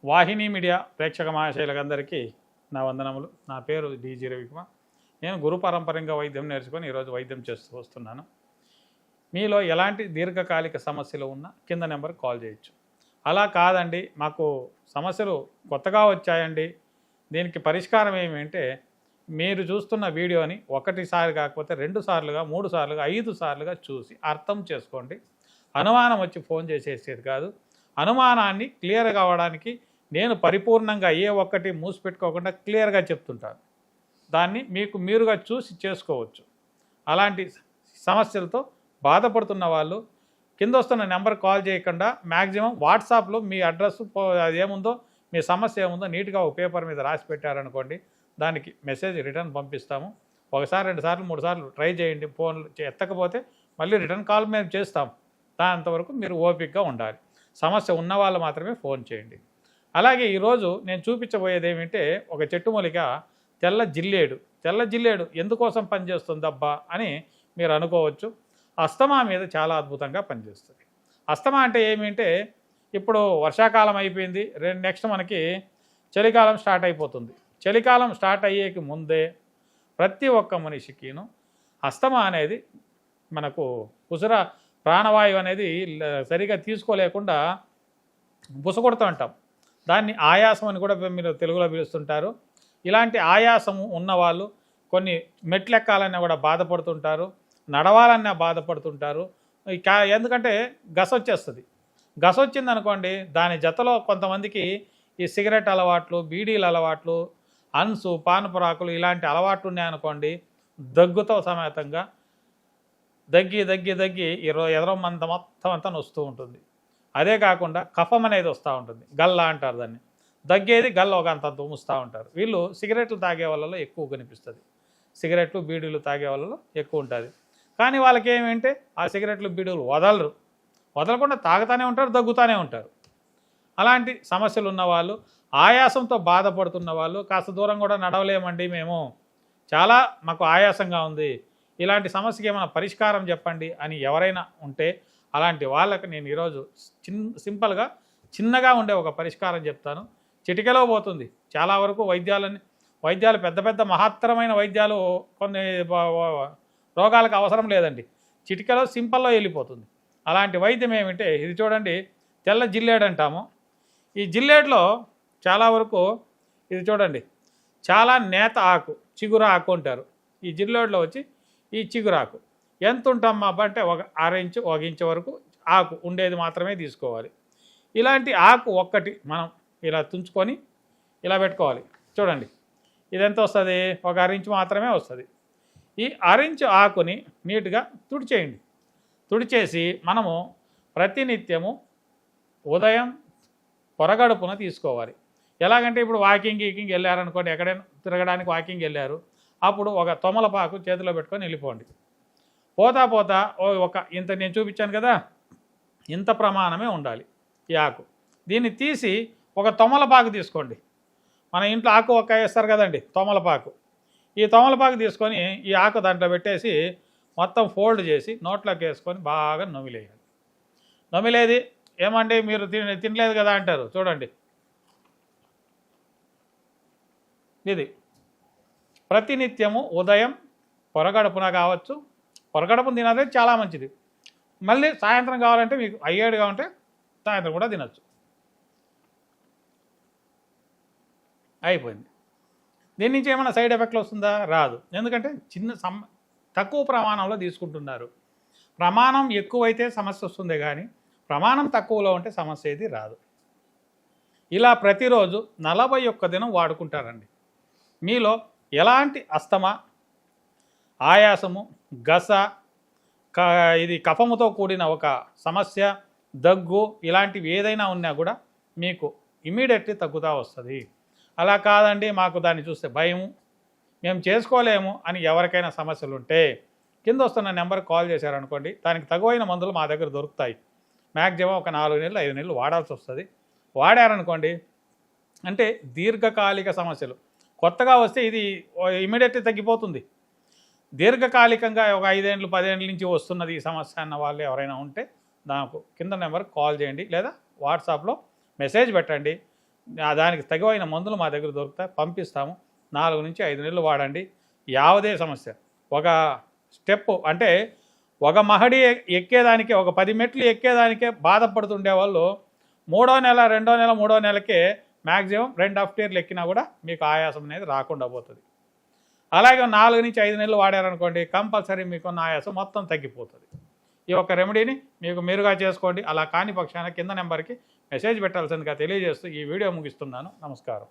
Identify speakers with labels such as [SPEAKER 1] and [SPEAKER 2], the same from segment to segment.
[SPEAKER 1] వాహిని media ప్రేక్షక మహాశైలందరికీ నా వందనములు. నా పేరు డీజీ రవికుమార్. నేను గురు పరంపరంగా వైద్యం నేర్చుకొని ఈరోజు వైద్యం చేస్తూ వస్తున్నాను. మీలో ఎలాంటి దీర్ఘకాలిక సమస్యలు ఉన్నా కింద నెంబర్ కాల్ చేయొచ్చు. అలా కాదండి, మాకు సమస్యలు కొత్తగా వచ్చాయండి, దీనికి పరిష్కారం ఏమంటే మీరు చూస్తున్న వీడియోని ఒకటిసారి కాకపోతే 2 సార్లుగా 3 సార్లుగా 5 సార్లుగా చూసి అర్థం చేసుకోండి. అనుమానం వచ్చి ఫోన్ చేసేసేది కాదు. అనుమానాన్ని క్లియర్ కావడానికి నేను పరిపూర్ణంగా ఏ ఒక్కటి మూసిపెట్టుకోకుండా క్లియర్గా చెప్తుంటాను. దాన్ని మీకు మీరుగా చూసి చేసుకోవచ్చు. అలాంటి సమస్యలతో బాధపడుతున్న వాళ్ళు కింద వస్తున్న నెంబర్ కాల్ చేయకుండా మ్యాక్సిమం వాట్సాప్లో మీ అడ్రస్ ఏముందో, మీ సమస్య ఏముందో నీట్గా ఒక పేపర్ మీద రాసి పెట్టారనుకోండి, దానికి మెసేజ్ రిటర్న్ పంపిస్తాము. ఒకసారి 2 సార్లు 3 సార్లు ట్రై చేయండి. ఫోన్ ఎత్తకపోతే మళ్ళీ రిటర్న్ కాల్ మేము చేస్తాం. దాంతవరకు మీరు ఓపికగా ఉండాలి. సమస్య ఉన్న వాళ్ళు మాత్రమే ఫోన్ చేయండి. అలాగే ఈరోజు నేను చూపించబోయేది ఏమిటంటే, ఒక చెట్టు మూలిక తెల్ల జిల్లేడు ఎందుకోసం పనిచేస్తుంది అబ్బా అని మీరు అనుకోవచ్చు. అస్తమా మీద చాలా అద్భుతంగా పనిచేస్తుంది. అస్తమా అంటే ఏమిటంటే, ఇప్పుడు వర్షాకాలం అయిపోయింది, నెక్స్ట్ మనకి చలికాలం స్టార్ట్ అయిపోతుంది. చలికాలం స్టార్ట్ అయ్యేకి ముందే ప్రతి ఒక్క మనిషికిను అస్తమా అనేది, మనకు ఉసిర ప్రాణవాయువు అనేది సరిగా తీసుకోలేకుండా బుసకొడుతూ ఉంటాం. దాన్ని ఆయాసం అని కూడా మీరు తెలుగులో పిలుస్తుంటారు. ఇలాంటి ఆయాసము ఉన్నవాళ్ళు కొన్ని మెట్లు ఎక్కాలన్నా కూడా బాధపడుతుంటారు, నడవాలన్నా బాధపడుతుంటారు. ఎందుకంటే గస వచ్చేస్తుంది. గస వచ్చిందనుకోండి, దాని జతలో కొంతమందికి ఈ సిగరెట్ అలవాట్లు, బీడీల అలవాట్లు, అన్సు, పానపురాకులు ఇలాంటి అలవాట్లు ఉన్నాయనుకోండి, దగ్గుతో సమేతంగా దగ్గి ఎదరమంత మొత్తం అంతా వస్తూ ఉంటుంది. అదే కాకుండా కఫం అనేది వస్తూ ఉంటుంది. గల్ల అంటారు దాన్ని. దగ్గేది గల్ల ఒక అంత తుమ్ముస్తూ ఉంటారు. వీళ్ళు సిగరెట్లు తాగే వాళ్ళలో ఎక్కువ కనిపిస్తుంది. సిగరెట్లు బీడీలు తాగే వాళ్ళలో ఎక్కువ ఉంటుంది. కానీ వాళ్ళకి ఏమంటే ఆ సిగరెట్లు బీడీలు వదలకుండా తాగుతూనే ఉంటారు, దగ్గుతూనే ఉంటారు. అలాంటి సమస్యలు ఉన్నవాళ్ళు, ఆయాసంతో బాధపడుతున్న వాళ్ళు, కాస్త దూరం కూడా నడవలేమండి మేము, చాలా మాకు ఆయాసంగా ఉంది, ఇలాంటి సమస్యకి ఏమైనా పరిష్కారం చెప్పండి అని ఎవరైనా ఉంటే అలాంటి వాళ్ళకి నేను ఈరోజు సింపుల్గా చిన్నగా ఉండే ఒక పరిష్కారం చెప్తాను. చిటికెలో పోతుంది. చాలా వరకు వైద్యాలు పెద్ద మహత్తరమైన వైద్యాలు కొన్ని రోగాలకు అవసరం లేదండి. చిటికెలో సింపుల్లో వెళ్ళిపోతుంది. అలాంటి వైద్యం ఏమిటంటే, ఇది చూడండి, తెల్ల జిల్లేడు అంటాము. ఈ జిల్లేడులో చాలా వరకు ఇది చూడండి, చాలా నేత ఆకు, చిగురు ఆకు అంటారు. ఈ జిల్లేడులో వచ్చి ఈ చిగురాకు ఎంత ఉంటామా అంటే ఒక 1 ఇంచు 1 ఇంచు వరకు ఆకు ఉండేది మాత్రమే తీసుకోవాలి. ఇలాంటి ఆకు ఒక్కటి మనం ఇలా తుంచుకొని ఇలా పెట్టుకోవాలి. చూడండి, ఇది ఎంత వస్తుంది? ఒక 1 ఇంచు మాత్రమే వస్తుంది. ఈ 1 ఇంచు ఆకుని నీట్గా తుడిచేయండి. తుడిచేసి మనము ప్రతినిత్యము ఉదయం పొరగడుపున తీసుకోవాలి. ఎలాగంటే ఇప్పుడు వాకింగ్ వెళ్ళారనుకోండి, ఎక్కడైనా తిరగడానికి వాకింగ్ వెళ్ళారు, అప్పుడు ఒక తొమలపాకు చేతిలో పెట్టుకొని వెళ్ళిపోండి. పోతా ఒక ఇంత నేను చూపించాను కదా, ఇంత ప్రమాణమే ఉండాలి ఈ ఆకు. దీన్ని తీసి ఒక తొమలపాకు తీసుకోండి. మన ఇంట్లో ఆకు ఒక్క వేస్తారు కదండి, తొమలపాకు. ఈ తొమలపాకు తీసుకొని ఈ ఆకు దాంట్లో పెట్టేసి మొత్తం ఫోల్డ్ చేసి నోట్లోకి వేసుకొని బాగా నమిలేయాలి. నమిలేది ఏమండి మీరు తినలేదు కదా అంటారు. చూడండి, ఇది ప్రతినిత్యము ఉదయం పొరగడుపున కావచ్చు, పొరగడుపున తినదే చాలా మంచిది. మళ్ళీ సాయంత్రం కావాలంటే మీకు అయ్యేడుగా ఉంటే సాయంత్రం కూడా తినచ్చు. అయిపోయింది. దీని నుంచి ఏమైనా సైడ్ ఎఫెక్ట్లు వస్తుందా? రాదు. ఎందుకంటే తక్కువ ప్రమాణంలో తీసుకుంటున్నారు. ప్రమాణం ఎక్కువైతే సమస్య వస్తుంది, కానీ ప్రమాణం తక్కువలో ఉంటే సమస్య ఏది రాదు. ఇలా ప్రతిరోజు 41 దినం వాడుకుంటారండి. మీలో ఎలాంటి అస్తమా, ఆయాసము, గస, ఇది కఫముతో కూడిన ఒక సమస్య, దగ్గు ఇలాంటివి ఏదైనా ఉన్నా కూడా మీకు ఇమీడియట్లీ తగ్గుతూ వస్తుంది. అలా కాదండి, మాకు దాన్ని చూస్తే భయము, మేము చేసుకోలేము అని ఎవరికైనా సమస్యలు ఉంటే కింద వస్తున్న నెంబర్కి కాల్ చేశారనుకోండి, దానికి తగువైన మందులు మా దగ్గర దొరుకుతాయి. మ్యాక్సిమం ఒక 4 నెలలు 5 నెలలు వాడాల్సి వస్తుంది. వాడారనుకోండి, అంటే దీర్ఘకాలిక సమస్యలు కొత్తగా వస్తే ఇది ఇమీడియట్లీ తగ్గిపోతుంది. దీర్ఘకాలికంగా ఒక 5 ఏళ్ళు 10 ఏళ్ళ నుంచి వస్తున్నది ఈ సమస్య అన్న వాళ్ళు ఎవరైనా ఉంటే నాకు కింద నెంబర్కి కాల్ చేయండి, లేదా వాట్సాప్లో మెసేజ్ పెట్టండి. దానికి తగిన మందులు మా దగ్గర దొరుకుతాయి, పంపిస్తాము. 4 నుంచి 5 నెలలు వాడండి, యావదే సమస్య. ఒక స్టెప్ అంటే ఒక మహడి ఎక్కేదానికే, ఒక 10 మెట్లు ఎక్కేదానికే బాధపడుతుండే వాళ్ళు 3వ నెల 2వ నెల 3వ నెలకే మ్యాక్సిమం 2.5 టైర్లు ఎక్కినా కూడా మీకు ఆయాసం అనేది రాకుండా పోతుంది. అలాగే 4 నుంచి 5 నెలలు వాడారనుకోండి, కంపల్సరీ మీకున్న ఆయాసం మొత్తం తగ్గిపోతుంది. ఈ యొక్క రెమెడీని మీకు మీరుగా చేసుకోండి. అలా కాని పక్షాన కింద నెంబర్కి మెసేజ్ పెట్టాల్సిందిగా తెలియజేస్తూ ఈ వీడియో ముగిస్తున్నాను. నమస్కారం.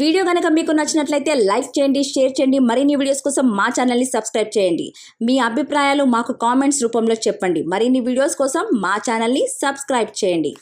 [SPEAKER 2] వీడియో కనుక మీకు నచ్చినట్లయితే లైక్ చేయండి, షేర్ చేయండి. మరిన్ని వీడియోస్ కోసం మా ఛానల్ని సబ్స్క్రైబ్ చేయండి. మీ అభిప్రాయాలు మాకు కామెంట్స్ రూపంలో చెప్పండి. మరిన్ని వీడియోస్ కోసం మా ఛానల్ని సబ్స్క్రైబ్ చేయండి.